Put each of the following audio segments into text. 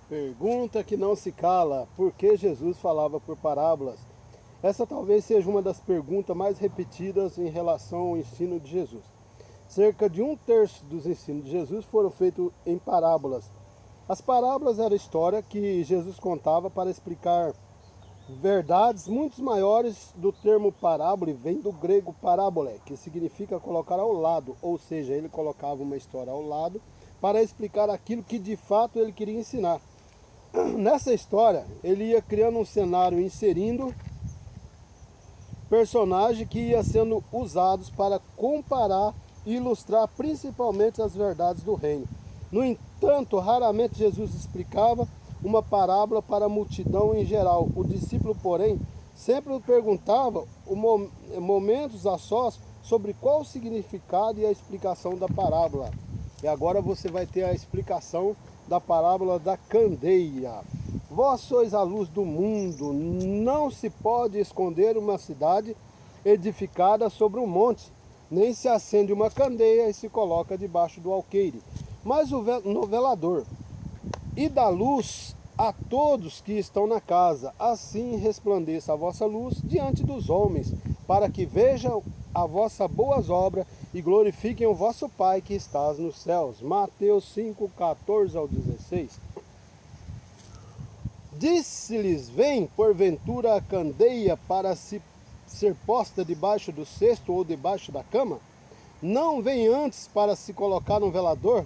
Pergunta que não se cala: por que Jesus falava por parábolas? Essa talvez seja uma das perguntas mais repetidas em relação ao ensino de Jesus. Cerca de um terço dos ensinos de Jesus foram feitos em parábolas. As parábolas era a história que Jesus contava para explicar verdades muito maiores. Do termo parábola vem do grego parábole, que significa colocar ao lado, ou seja, ele colocava uma história ao lado para explicar aquilo que de fato ele queria ensinar. Nessa história, ele ia criando um cenário, inserindo personagens que ia sendo usados para comparar e ilustrar principalmente as verdades do reino. No entanto, raramente Jesus explicava uma parábola para a multidão em geral. O discípulo, porém, sempre perguntava momentos a sós sobre qual o significado e a explicação da parábola. E agora você vai ter a explicação da parábola da candeia. Vós sois a luz do mundo, não se pode esconder uma cidade edificada sobre um monte, nem se acende uma candeia e se coloca debaixo do alqueire, mas no velador, e dá luz a todos que estão na casa. Assim resplandeça a vossa luz diante dos homens, para que vejam a vossa boas obras e glorifiquem o vosso Pai que estás nos céus. Mateus 5, 14 ao 16. Disse-lhes: vem porventura a candeia para ser posta debaixo do cesto ou debaixo da cama? Não vem antes para se colocar no velador?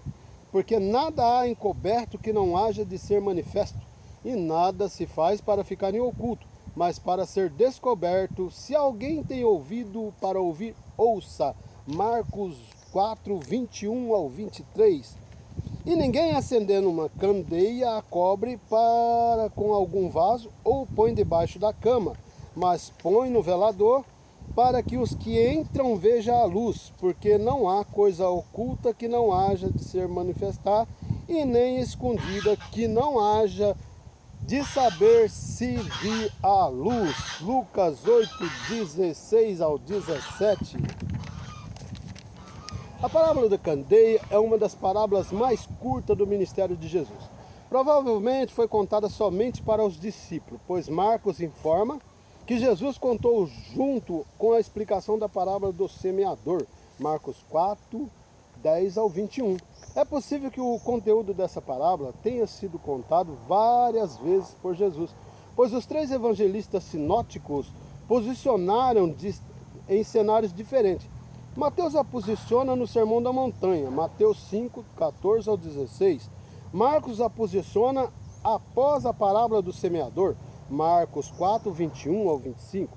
Porque nada há encoberto que não haja de ser manifesto, e nada se faz para ficar em oculto, mas para ser descoberto. Se alguém tem ouvido para ouvir, ouça. Marcos 4, 21 ao 23. E ninguém acendendo uma candeia a cobre para com algum vaso ou põe debaixo da cama, mas põe no velador, para que os que entram vejam a luz, porque não há coisa oculta que não haja de ser manifestar, e nem escondida que não haja de saber se vir a luz. Lucas 8, 16 ao 17. A parábola da candeia é uma das parábolas mais curtas do ministério de Jesus. Provavelmente foi contada somente para os discípulos, pois Marcos informa que Jesus contou junto com a explicação da parábola do semeador, Marcos 4, 10 ao 21. É possível que o conteúdo dessa parábola tenha sido contado várias vezes por Jesus, pois os três evangelistas sinóticos posicionaram em cenários diferentes. Mateus a posiciona no Sermão da Montanha, Mateus 5, 14 ao 16. Marcos a posiciona após a parábola do semeador, Marcos 4, 21 ao 25.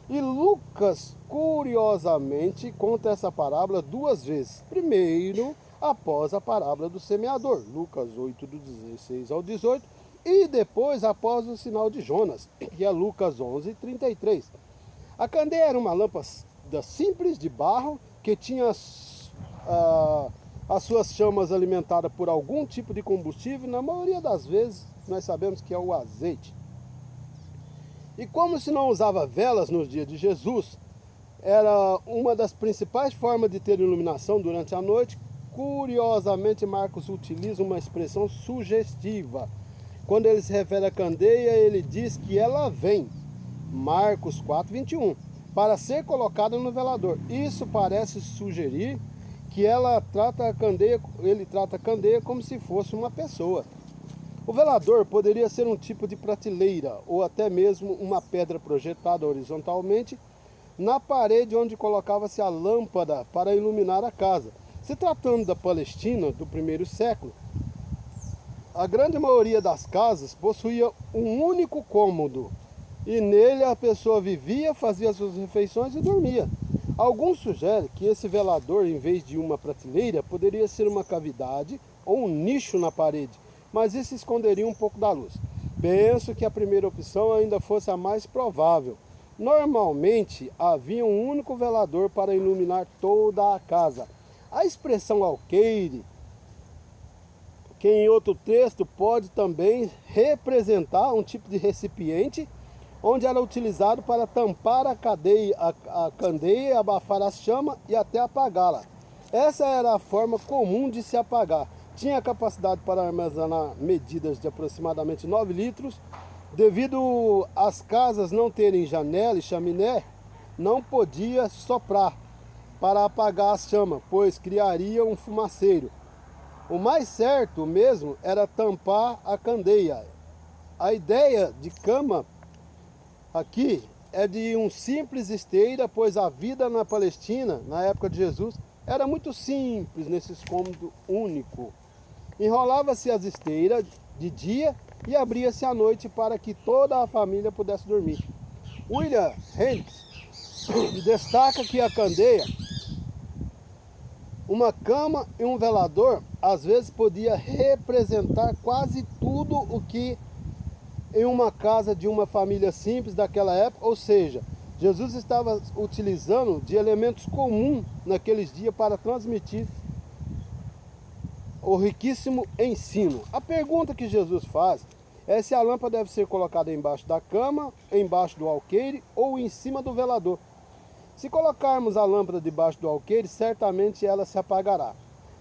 E Lucas, curiosamente, conta essa parábola duas vezes. Primeiro, após a parábola do semeador, Lucas 8, do 16 ao 18. E depois, após o sinal de Jonas, que é Lucas 11, 33. A candeia era uma lâmpada simples de barro que tinha as suas chamas alimentadas por algum tipo de combustível. Na maioria das vezes nós sabemos que é o azeite. E como se não usava velas nos dias de Jesus, era uma das principais formas de ter iluminação durante a noite. Curiosamente, Marcos utiliza uma expressão sugestiva. Quando ele se refere à candeia, ele diz que ela vem, Marcos 4, 21, para ser colocada no velador. Isso parece sugerir que ele trata a candeia como se fosse uma pessoa. O velador poderia ser um tipo de prateleira ou até mesmo uma pedra projetada horizontalmente na parede onde colocava-se a lâmpada para iluminar a casa. Se tratando da Palestina do primeiro século, a grande maioria das casas possuía um único cômodo, e nele a pessoa vivia, fazia suas refeições e dormia. Alguns sugerem que esse velador, em vez de uma prateleira, poderia ser uma cavidade ou um nicho na parede, mas isso esconderia um pouco da luz. Penso que a primeira opção ainda fosse a mais provável. Normalmente havia um único velador para iluminar toda a casa. A expressão alqueire, que em outro texto pode também representar um tipo de recipiente onde era utilizado para tampar a candeia, abafar a chama e até apagá-la. Essa era a forma comum de se apagar, tinha capacidade para armazenar medidas de aproximadamente 9 litros. Devido às casas não terem janela e chaminé, não podia soprar para apagar a chama, pois criaria um fumaceiro. O mais certo mesmo era tampar a candeia. A ideia de cama aqui é de um simples esteira, pois a vida na Palestina, na época de Jesus, era muito simples nesse cômodo único. Enrolava-se as esteiras de dia e abria-se à noite para que toda a família pudesse dormir. William Hendricks destaca que a candeia, uma cama e um velador, às vezes podia representar quase tudo o que em uma casa de uma família simples daquela época, ou seja, Jesus estava utilizando de elementos comuns naqueles dias para transmitir o riquíssimo ensino. A pergunta que Jesus faz é se a lâmpada deve ser colocada embaixo da cama, embaixo do alqueire ou em cima do velador. Se colocarmos a lâmpada debaixo do alqueire, certamente ela se apagará.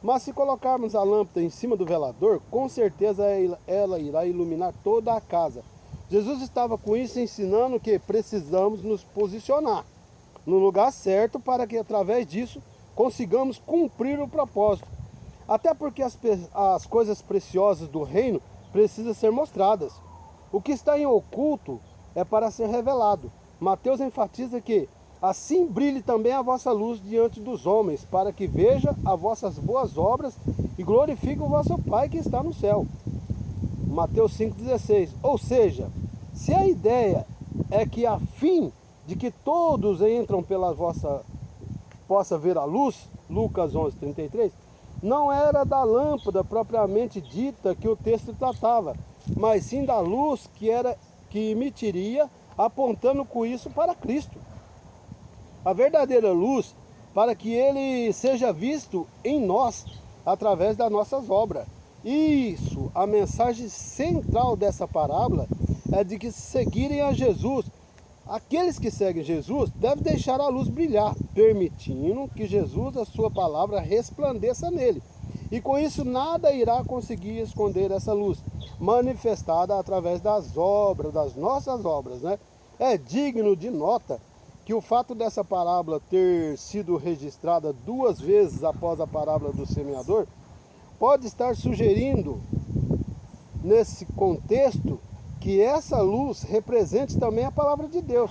Mas se colocarmos a lâmpada em cima do velador, com certeza ela irá iluminar toda a casa. Jesus estava com isso ensinando que precisamos nos posicionar no lugar certo para que através disso consigamos cumprir o propósito. Até porque as coisas preciosas do reino precisam ser mostradas. O que está em oculto é para ser revelado. Mateus enfatiza que assim brilhe também a vossa luz diante dos homens, para que veja as vossas boas obras e glorifique o vosso Pai que está no céu. Mateus 5,16. Ou seja, se a ideia é que a fim de que todos entram pela vossa possa ver a luz, Lucas 11:33, não era da lâmpada propriamente dita que o texto tratava, mas sim da luz que emitiria, apontando com isso para Cristo. A verdadeira luz, para que ele seja visto em nós, através das nossas obras. Isso, a mensagem central dessa parábola é de que seguirem a Jesus. Aqueles que seguem Jesus devem deixar a luz brilhar, permitindo que Jesus, a sua palavra, resplandeça nele. E com isso nada irá conseguir esconder essa luz, manifestada através das obras, das nossas obras, né? É digno de nota que o fato dessa parábola ter sido registrada 2 vezes após a parábola do semeador, pode estar sugerindo, nesse contexto, que essa luz represente também a palavra de Deus,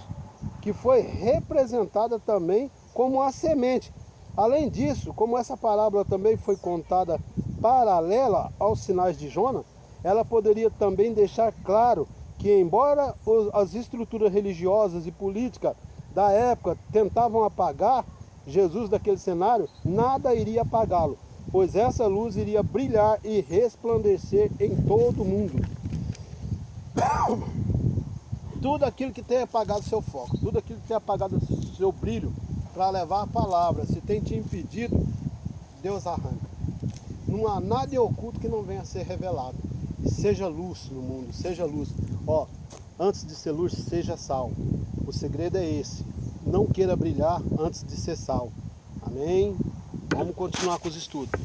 que foi representada também como a semente. Além disso, como essa parábola também foi contada paralela aos sinais de Jonas, ela poderia também deixar claro que, embora as estruturas religiosas e políticas da época tentavam apagar Jesus daquele cenário, nada iria apagá-lo, pois essa luz iria brilhar e resplandecer em todo o mundo. Tudo aquilo que tem apagado seu foco, tudo aquilo que tem apagado seu brilho para levar a palavra, se tem te impedido, Deus arranca. Não há nada oculto que não venha a ser revelado. E seja luz no mundo, seja luz. Ó, antes de ser luz, seja sal. O segredo é esse. Não queira brilhar antes de ser sal. Amém? Vamos continuar com os estudos.